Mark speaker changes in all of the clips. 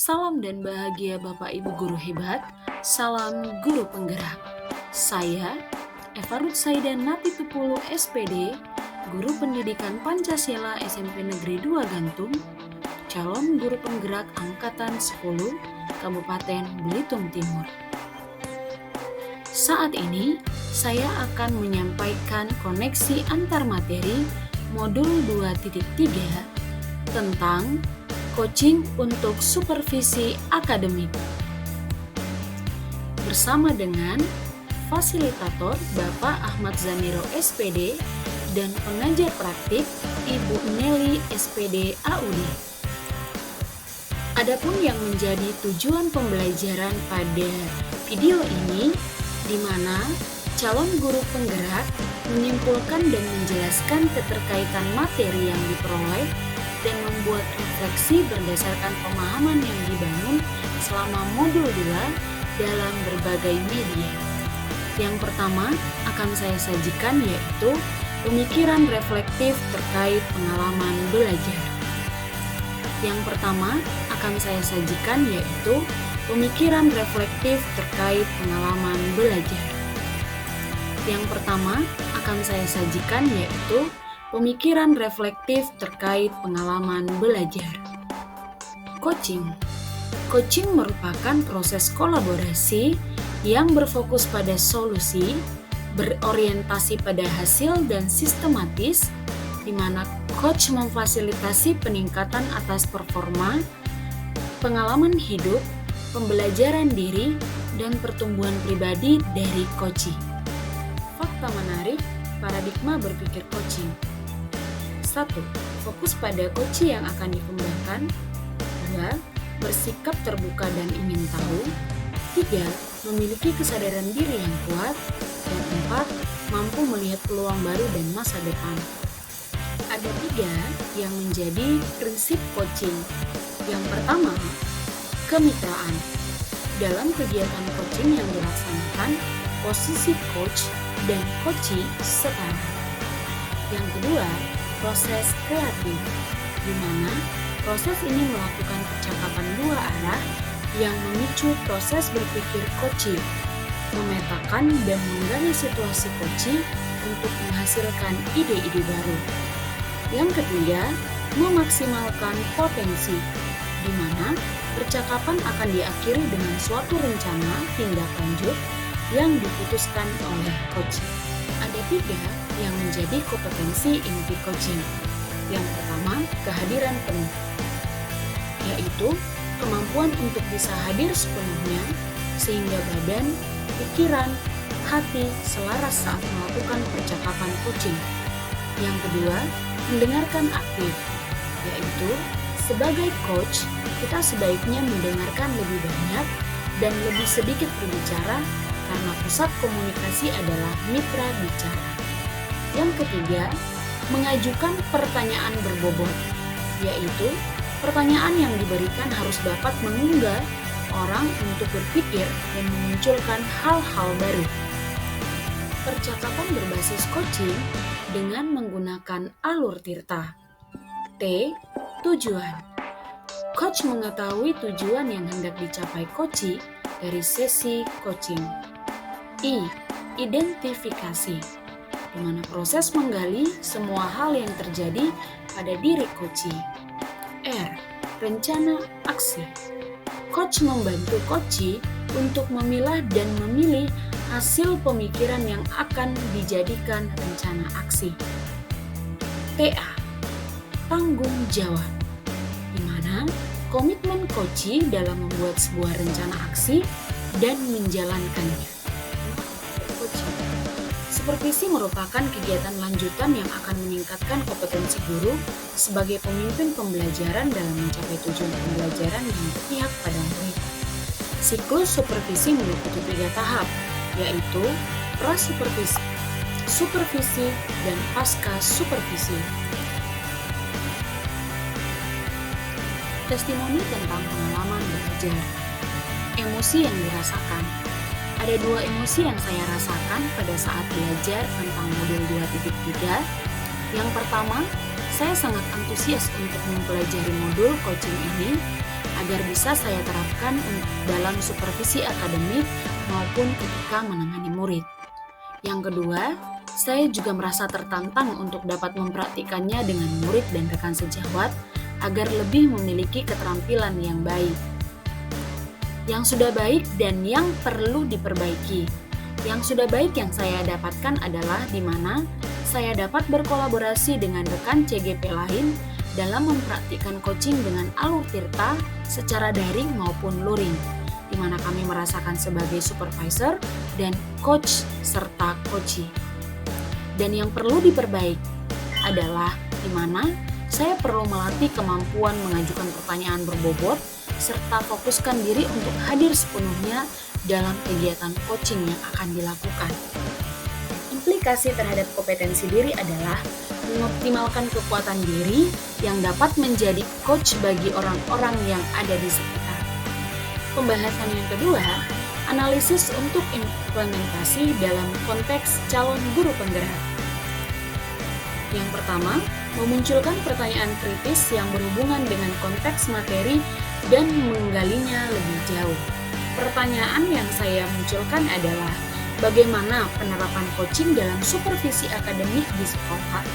Speaker 1: Salam dan bahagia Bapak Ibu Guru hebat, salam guru penggerak. Saya, Eva Ruth Saidan Napitupulu SPD, Guru Pendidikan Pancasila SMP Negeri 2 Gantung, calon guru penggerak Angkatan 10, Kabupaten Belitung Timur. Saat ini, saya akan menyampaikan koneksi antar materi modul 2.3 tentang coaching untuk supervisi akademik. Bersama dengan fasilitator Bapak Ahmad Zamiro SPD dan pengajar praktik Ibu Nelly SPD AUD. Adapun yang menjadi tujuan pembelajaran pada video ini, di mana calon guru penggerak menyimpulkan dan menjelaskan keterkaitan materi yang diperoleh dan membuat refleksi berdasarkan pemahaman yang dibangun selama modul 2 dalam berbagai media. Yang pertama akan saya sajikan yaitu pemikiran reflektif terkait pengalaman belajar. Yang pertama akan saya sajikan yaitu pemikiran reflektif terkait pengalaman belajar. Yang pertama akan saya sajikan yaitu pemikiran reflektif terkait pengalaman belajar. Coaching. Coaching merupakan proses kolaborasi yang berfokus pada solusi, berorientasi pada hasil dan sistematis, di mana coach memfasilitasi peningkatan atas performa, pengalaman hidup, pembelajaran diri, dan pertumbuhan pribadi dari coaching. Fakta menarik, paradigma berpikir coaching. 1. Fokus pada coaching yang akan dikembangkan. 2. Bersikap terbuka dan ingin tahu. 3. Memiliki kesadaran diri yang kuat. Dan 4. Mampu melihat peluang baru dan masa depan. Ada 3 yang menjadi prinsip coaching. Yang pertama, kemitraan. Dalam kegiatan coaching yang dilaksanakan, posisi coach dan coachee setara. Yang kedua, proses kreatif, di mana proses ini melakukan percakapan dua arah yang memicu proses berpikir coachee, memetakan dan menggali situasi coachee untuk menghasilkan ide-ide baru. Yang ketiga, memaksimalkan potensi, di mana percakapan akan diakhiri dengan suatu rencana tindak lanjut yang diputuskan oleh coachee. Ada 3 yang menjadi kompetensi inti coaching. Yang pertama, kehadiran penuh, yaitu kemampuan untuk bisa hadir sepenuhnya sehingga badan, pikiran, hati selaras saat melakukan percakapan coaching. Yang kedua, mendengarkan aktif, yaitu sebagai coach, kita sebaiknya mendengarkan lebih banyak dan lebih sedikit berbicara karena pusat komunikasi adalah mitra bicara. Yang ketiga, mengajukan pertanyaan berbobot, yaitu pertanyaan yang diberikan harus dapat mengunggah orang untuk berpikir dan memunculkan hal-hal baru. Percakapan berbasis coaching dengan menggunakan alur tirta. T. Tujuan. Coach mengetahui tujuan yang hendak dicapai coachee dari sesi coaching. I. Identifikasi, di mana proses menggali semua hal yang terjadi pada diri coachee. R. Rencana aksi. Coach membantu coachee untuk memilah dan memilih hasil pemikiran yang akan dijadikan rencana aksi. TA. Tanggung jawab, di mana komitmen coachee dalam membuat sebuah rencana aksi dan menjalankannya. Supervisi merupakan kegiatan lanjutan yang akan meningkatkan kompetensi guru sebagai pemimpin pembelajaran dalam mencapai tujuan pembelajaran yang berpihak pada murid. Siklus supervisi meliputi 3 tahap, yaitu pra-supervisi, supervisi, dan pasca supervisi. Testimoni tentang pengalaman belajar. Emosi yang dirasakan. Ada 2 emosi yang saya rasakan pada saat belajar tentang modul 2.3. Yang pertama, saya sangat antusias untuk mempelajari modul coaching ini agar bisa saya terapkan dalam supervisi akademik maupun ketika menangani murid. Yang kedua, saya juga merasa tertantang untuk dapat mempraktikannya dengan murid dan rekan sejawat agar lebih memiliki keterampilan yang baik. Yang sudah baik dan yang perlu diperbaiki. Yang sudah baik yang saya dapatkan adalah di mana saya dapat berkolaborasi dengan rekan CGP lain dalam mempraktikkan coaching dengan alur tirta secara daring maupun luring, di mana kami merasakan sebagai supervisor dan coach serta coachee. Dan yang perlu diperbaiki adalah di mana saya perlu melatih kemampuan mengajukan pertanyaan berbobot serta fokuskan diri untuk hadir sepenuhnya dalam kegiatan coaching yang akan dilakukan. Implikasi terhadap kompetensi diri adalah mengoptimalkan kekuatan diri yang dapat menjadi coach bagi orang-orang yang ada di sekitar. Pembahasan yang kedua, analisis untuk implementasi dalam konteks calon guru penggerak. Yang pertama, memunculkan pertanyaan kritis yang berhubungan dengan konteks materi dan menggalinya lebih jauh. Pertanyaan yang saya munculkan adalah, bagaimana penerapan coaching dalam supervisi akademik di sekolah?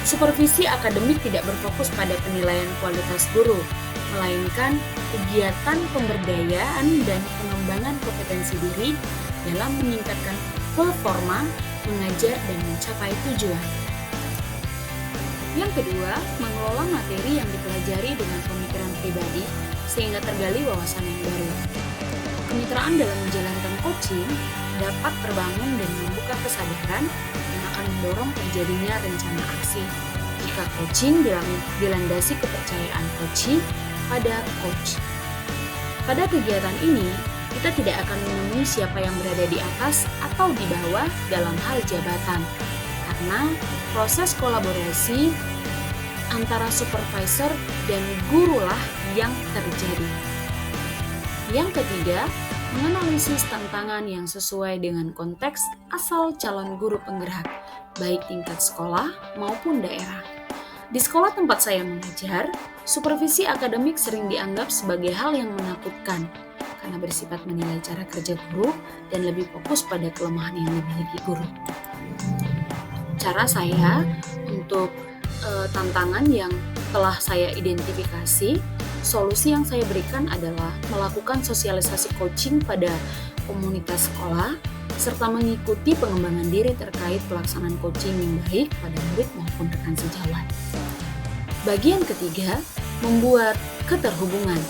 Speaker 1: Supervisi akademik tidak berfokus pada penilaian kualitas guru, melainkan kegiatan pemberdayaan dan pengembangan kompetensi diri dalam meningkatkan performa, mengajar, dan mencapai tujuan. Yang kedua, mengelola materi yang dipelajari dengan pemikiran pribadi sehingga tergali wawasan yang baru. Kemitraan dalam menjalankan coaching dapat terbangun dan membuka kesadaran yang akan mendorong terjadinya rencana aksi jika coaching dilandasi kepercayaan coachee pada coach. Pada kegiatan ini, kita tidak akan menemui siapa yang berada di atas atau di bawah dalam hal jabatan, karena proses kolaborasi antara supervisor dan gurulah yang terjadi. Yang ketiga, menganalisis tantangan yang sesuai dengan konteks asal calon guru penggerak, baik tingkat sekolah maupun daerah. Di sekolah tempat saya mengajar, supervisi akademik sering dianggap sebagai hal yang menakutkan karena bersifat menilai cara kerja guru dan lebih fokus pada kelemahan yang dimiliki guru. Cara saya untuk tantangan yang telah saya identifikasi, solusi yang saya berikan adalah melakukan sosialisasi coaching pada komunitas sekolah, serta mengikuti pengembangan diri terkait pelaksanaan coaching yang baik pada murid maupun rekan sejawat. Bagian ketiga, membuat keterhubungan.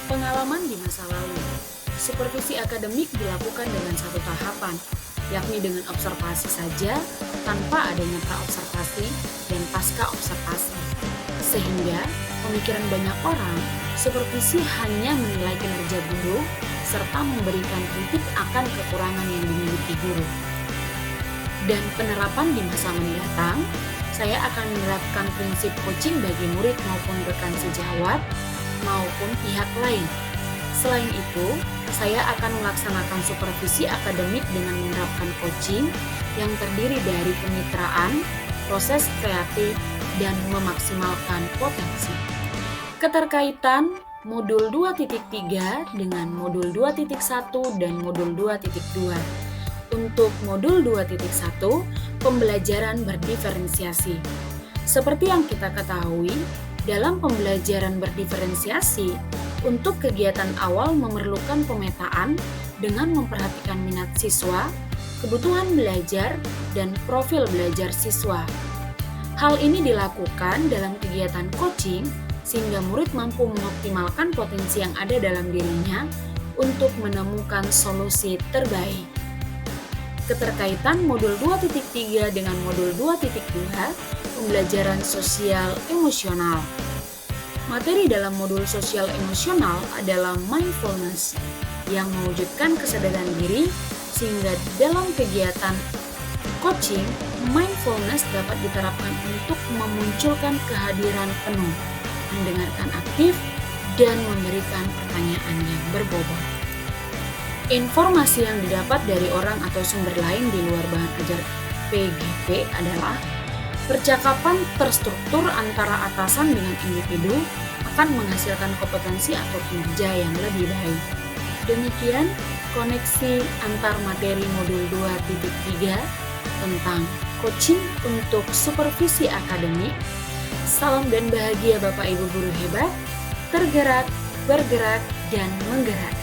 Speaker 1: Pengalaman di masa lalu. Supervisi akademik dilakukan dengan satu tahapan, yakni dengan observasi saja tanpa adanya pra-observasi dan pasca-observasi. Sehingga pemikiran banyak orang, supervisi hanya menilai kinerja guru serta memberikan kritik akan kekurangan yang dimiliki guru. Dan penerapan di masa mendatang, saya akan menerapkan prinsip coaching bagi murid maupun rekan sejawat maupun pihak lain. Selain itu, saya akan melaksanakan supervisi akademik dengan menerapkan coaching yang terdiri dari kemitraan, proses kreatif, dan memaksimalkan potensi. Keterkaitan modul 2.3 dengan modul 2.1 dan modul 2.2. Untuk modul 2.1, pembelajaran berdiferensiasi. Seperti yang kita ketahui, dalam pembelajaran berdiferensiasi, untuk kegiatan awal memerlukan pemetaan dengan memperhatikan minat siswa, kebutuhan belajar, dan profil belajar siswa. Hal ini dilakukan dalam kegiatan coaching sehingga murid mampu mengoptimalkan potensi yang ada dalam dirinya untuk menemukan solusi terbaik. Keterkaitan modul 2.3 dengan modul 2.2, pembelajaran sosial emosional. Materi dalam modul sosial emosional adalah mindfulness yang mewujudkan kesadaran diri sehingga dalam kegiatan coaching, mindfulness dapat diterapkan untuk memunculkan kehadiran penuh, mendengarkan aktif, dan memberikan pertanyaan yang berbobot. Informasi yang didapat dari orang atau sumber lain di luar bahan ajar PGP adalah percakapan terstruktur antara atasan dengan individu akan menghasilkan kompetensi atau kinerja yang lebih baik. Demikian koneksi antar materi modul 2.3 tentang coaching untuk supervisi akademik. Salam dan bahagia Bapak Ibu guru hebat, tergerak, bergerak, dan menggerak.